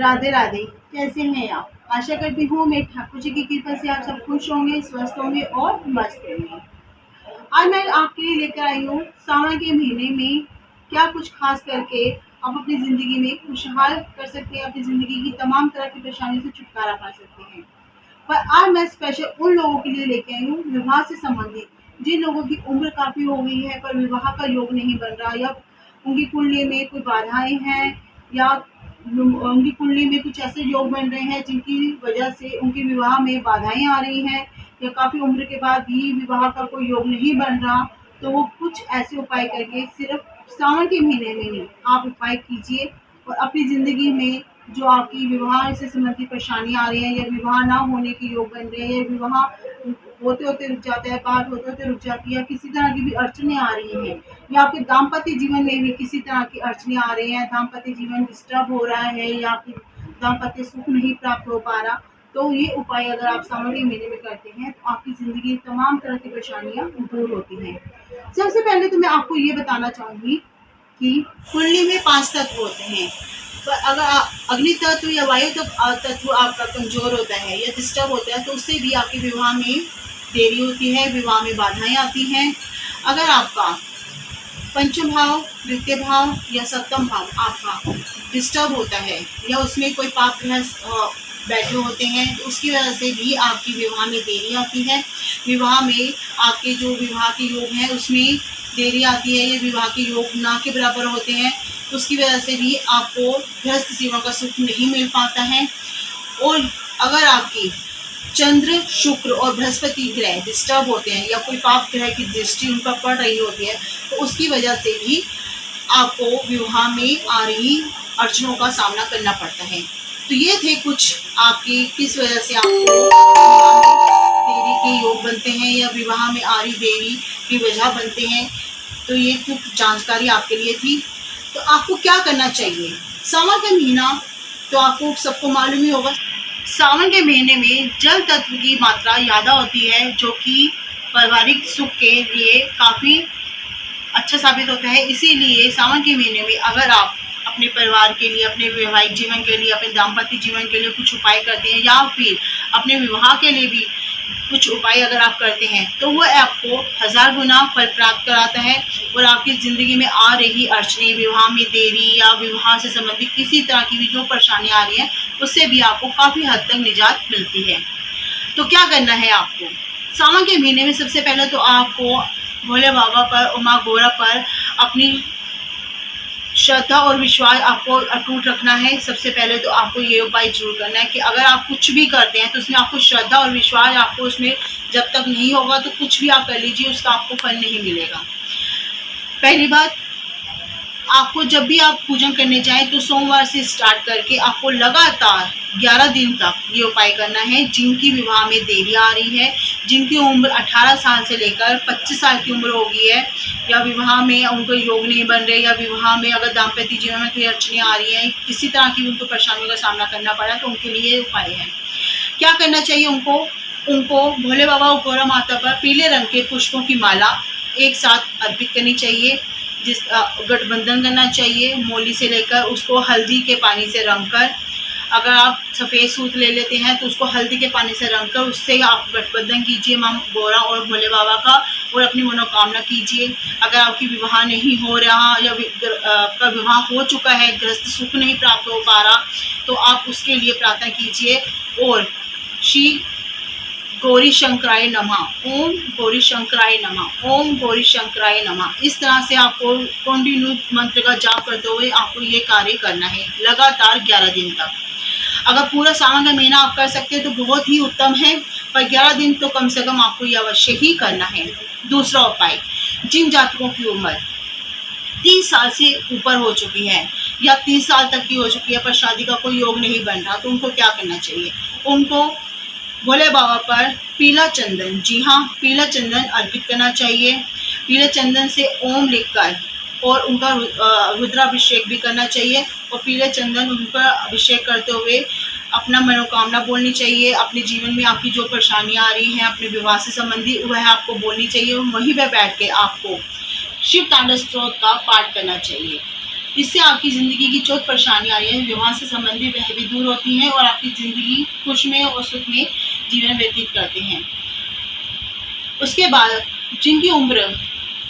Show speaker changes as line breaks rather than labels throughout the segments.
राधे राधे। कैसे हैं आप? आशा करती हूँ मेरे ठाकुर जी की कृपा से आप सब खुश होंगे, स्वस्थ होंगे और मस्त होंगे। आज मैं आपके लिए लेकर आई हूँ सावन के महीने में क्या कुछ खास करके आप अपनी ज़िंदगी में खुशहाल कर सकते हैं, अपनी ज़िंदगी की तमाम तरह की परेशानियों से छुटकारा पा सकते हैं। पर आज मैं स्पेशल उन लोगों के लिए लेके आई हूँ विवाह से संबंधित, जिन लोगों की उम्र काफ़ी हो गई है पर विवाह का योग नहीं बन रहा, या उनकी कुंडली में कोई बाधाएँ हैं, या उनकी कुंडली में कुछ ऐसे योग बन रहे हैं जिनकी वजह से उनके विवाह में बाधाएँ आ रही हैं, या काफ़ी उम्र के बाद भी विवाह का कोई योग नहीं बन रहा। तो वो कुछ ऐसे उपाय करके सिर्फ़ सावन के महीने में ही आप उपाय कीजिए और अपनी ज़िंदगी में जो आपकी विवाह से संबंधित परेशानियाँ आ रही हैं, या विवाह ना होने के योग बन रहे हैं, या विवाह होते-होते रुक जाता है, बात होते-होते रुक जाती है, किसी तरह की भी अड़चनें आ रही हैं, या आपके दाम्पत्य जीवन में भी किसी तरह की अड़चनें आ रही हैं, दाम्पत्य जीवन डिस्टर्ब हो रहा है, या आपकी दाम्पत्य सुख नहीं प्राप्त हो पा रहा, तो ये उपाय अगर आप सावन के महीने में करते हैं तो आपकी ज़िंदगी की तमाम तरह की परेशानियाँ दूर होती हैं। सबसे पहले तो मैं आपको ये बताना चाहूँगी कि कुंडली में 5 तत्व होते हैं। पर अगर अग्नि तत्व या वायु तत्व आपका कमज़ोर होता है या डिस्टर्ब होता है, तो उससे भी आपके विवाह में देरी होती है, विवाह में बाधाएँ आती हैं। अगर आपका पंचम भाव, द्वितीय भाव या सप्तम भाव आपका डिस्टर्ब होता है, या उसमें कोई पाप ग्रह बैठे होते हैं, तो उसकी वजह से भी आपकी विवाह में देरी आती है। विवाह में आपके जो विवाह के योग हैं उसमें देरी आती है, या विवाह के योग ना के बराबर होते हैं, उसकी वजह से भी आपको गृहस्थ जीवन का सुख नहीं मिल पाता है। और अगर आपकी चंद्र, शुक्र और बृहस्पति ग्रह डिस्टर्ब होते हैं, या कोई पाप ग्रह की दृष्टि उन पर पड़ रही होती है, तो उसकी वजह से भी आपको विवाह में आ रही अड़चनों का सामना करना पड़ता है। तो ये थे कुछ आपकी किस वजह से आपको विवाह में देरी के योग बनते हैं, या विवाह में आ रही देरी की वजह बनते हैं। तो ये कुछ जानकारी आपके लिए थी। तो आपको क्या करना चाहिए? सावन का महीना तो आपको सबको मालूम ही होगा। सावन के महीने में जल तत्व की मात्रा ज़्यादा होती है, जो कि पारिवारिक सुख के लिए काफ़ी अच्छा साबित होता है। इसीलिए सावन के महीने में अगर आप अपने परिवार के लिए, अपने वैवाहिक जीवन के लिए, अपने दाम्पत्य जीवन के लिए कुछ उपाय करते हैं, या फिर अपने विवाह के लिए भी कुछ उपाय अगर आप करते हैं, तो वो आपको 1000 गुना फल प्राप्त कराता है, और आपकी ज़िंदगी में आ रही अड़चनें, विवाह में देरी या विवाह से संबंधित किसी तरह की भी जो परेशानियाँ आ रही हैं, उससे भी आपको काफ़ी हद तक निजात मिलती है। तो क्या करना है आपको? सावन के महीने में सबसे पहले तो आपको भोले बाबा पर और माँ गौरा पर अपनी श्रद्धा और विश्वास आपको अटूट रखना है। सबसे पहले तो आपको ये उपाय जरूर करना है कि अगर आप कुछ भी करते हैं तो उसमें आपको श्रद्धा और विश्वास, आपको उसमें जब तक नहीं होगा तो कुछ भी आप कर लीजिए, उसका आपको फल नहीं मिलेगा। पहली बात, आपको जब भी आप पूजन करने जाएं तो सोमवार से स्टार्ट करके आपको लगातार 11 दिन तक ये उपाय करना है। जिनकी विवाह में देरी आ रही है, जिनकी उम्र 18 साल से लेकर 25 साल की उम्र हो गई है, या विवाह में उनको योग नहीं बन रहे, या विवाह में अगर दाम्पत्य जीवन में कोई अड़चनें आ रही हैं, किसी तरह की उनको परेशानियों का सामना करना पड़ा, तो उनके लिए ये उपाय है। क्या करना चाहिए उनको भोले बाबा और गौरा माता पर पीले रंग के पुष्पों की माला एक साथ अर्पित करनी चाहिए, जिस गठबंधन करना चाहिए, मोली से लेकर उसको हल्दी के पानी से रंग कर। अगर आप सफ़ेद सूत ले लेते हैं तो उसको हल्दी के पानी से रंग कर उससे आप गठबंधन कीजिए माँ गौरा और भोले बाबा का, और अपनी मनोकामना कीजिए। अगर आपकी विवाह नहीं हो रहा, या आपका विवाह हो चुका है, गृहस्थ सुख नहीं प्राप्त हो पा रहा, तो आप उसके लिए प्रार्थना कीजिए। और श्री गौरी शंकराय नमः, ओम गौरी शंकराय नमः, ओम गौरी शंकराय नमः, इस तरह से आपको कंटिन्यू मंत्र का जाप करते हुए आपको ये कार्य करना है लगातार 11 दिन तक। अगर पूरा सावन का महीना आप कर सकते हैं तो बहुत ही उत्तम है, पर 11 दिन तो कम से कम आपको ये अवश्य ही करना है। दूसरा उपाय, जिन जातकों की उम्र 30 साल से ऊपर हो चुकी है, या 30 साल तक की हो चुकी है, पर शादी का कोई योग नहीं बन रहा, तो उनको क्या करना चाहिए? उनको भोले बाबा पर पीला चंदन, जी हाँ, पीला चंदन अर्पित करना चाहिए। पीले चंदन से ओम लिखकर और उनका रुद्राभिषेक भी करना चाहिए, और पीले चंदन उन पर अभिषेक करते हुए अपना मनोकामना बोलनी चाहिए। अपने जीवन में आपकी जो परेशानियाँ आ रही हैं अपने विवाह से संबंधी, वह आपको बोलनी चाहिए, और वहीं पर बैठ के आपको शिव तांडव स्तोत्र का पाठ करना चाहिए। इससे आपकी ज़िंदगी की जो परेशानियाँ हैं विवाह से संबंधित वह भी दूर होती हैं और आपकी ज़िंदगी खुश में और सुख में जीवन व्यतीत करते हैं। उसके बाद जिनकी उम्र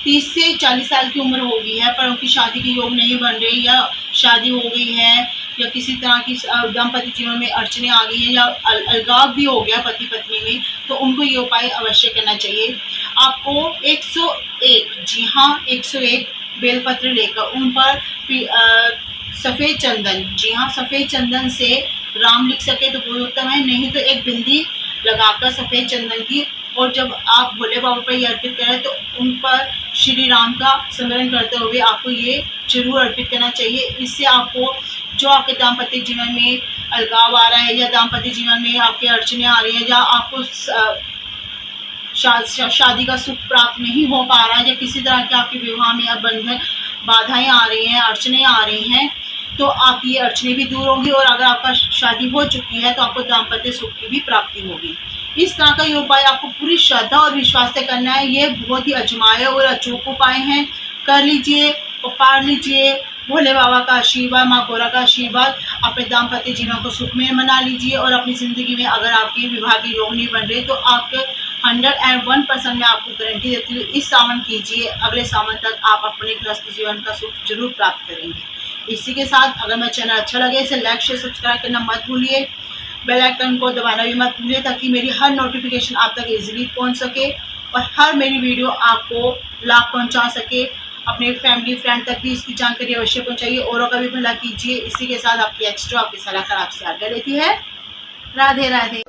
30 से 40 साल की उम्र हो गई है पर उनकी शादी के योग नहीं बन रही या शादी हो गई है या किसी तरह की दाम्पत्य जीवन में अड़चने आ गई है या अलगाव भी हो गया पति पत्नी में, तो उनको ये उपाय अवश्य करना चाहिए। आपको 101, जी हाँ 101 बेलपत्र लेकर उन पर सफ़ेद चंदन, जी हाँ सफ़ेद चंदन से राम लिख सके तो बहुत उत्तम है, नहीं तो एक बिंदी लगाकर सफ़ेद चंदन की, और जब आप भोले बाबा पर ये अर्पित करें तो उन पर श्री राम का स्मरण करते हुए आपको ये जरूर अर्पित करना चाहिए। इससे आपको जो आपके दाम्पत्य जीवन में अलगाव आ रहा है या दाम्पत्य जीवन में आपके अड़चने आ रही है या आपको शादी का सुख प्राप्त नहीं हो पा रहा है या किसी तरह के आपके विवाह में अब बंधन बाधाएं आ रही हैं, अड़चने आ रही हैं, तो आपकी ये अड़चने भी दूर होंगी और अगर आपका शादी हो चुकी है तो आपको दाम्पत्य सुख की भी प्राप्ति होगी। इस तरह का ये उपाय आपको पूरी श्रद्धा और विश्वास से करना है। ये बहुत ही अजमाए और अचूक उपाय हैं, कर लीजिए और पार लीजिए। भोले बाबा का आशीर्वाद, माँ गौरा का आशीर्वाद, अपने दाम्पत्य जीवन को सुख में मना लीजिए और अपनी ज़िंदगी में अगर आपकी विवाह के योग नहीं बन रहे तो आपके 101% मैं आपको गारंटी देती हूँ, इस सावन कीजिए, अगले सावन तक आप अपने गृहस्थ जीवन का सुख जरूर प्राप्त करेंगे। इसी के साथ अगर मेरा चैनल अच्छा लगे इसे लाइक शेयर सब्सक्राइब करना मत भूलिए, बेल आइकन को दबाना भी मत भूलिए ताकि मेरी हर नोटिफिकेशन आप तक इजीली पहुंच सके और हर मेरी वीडियो आपको लाभ पहुंचा सके। अपने फैमिली फ्रेंड तक भी इसकी जानकारी अवश्य पहुंचाइए, औरों का भी भला कीजिए। इसी के साथ आपकी एक्स्ट्रा आपकी सलाहकार आपसे आज्ञा लेती है। राधे राधे।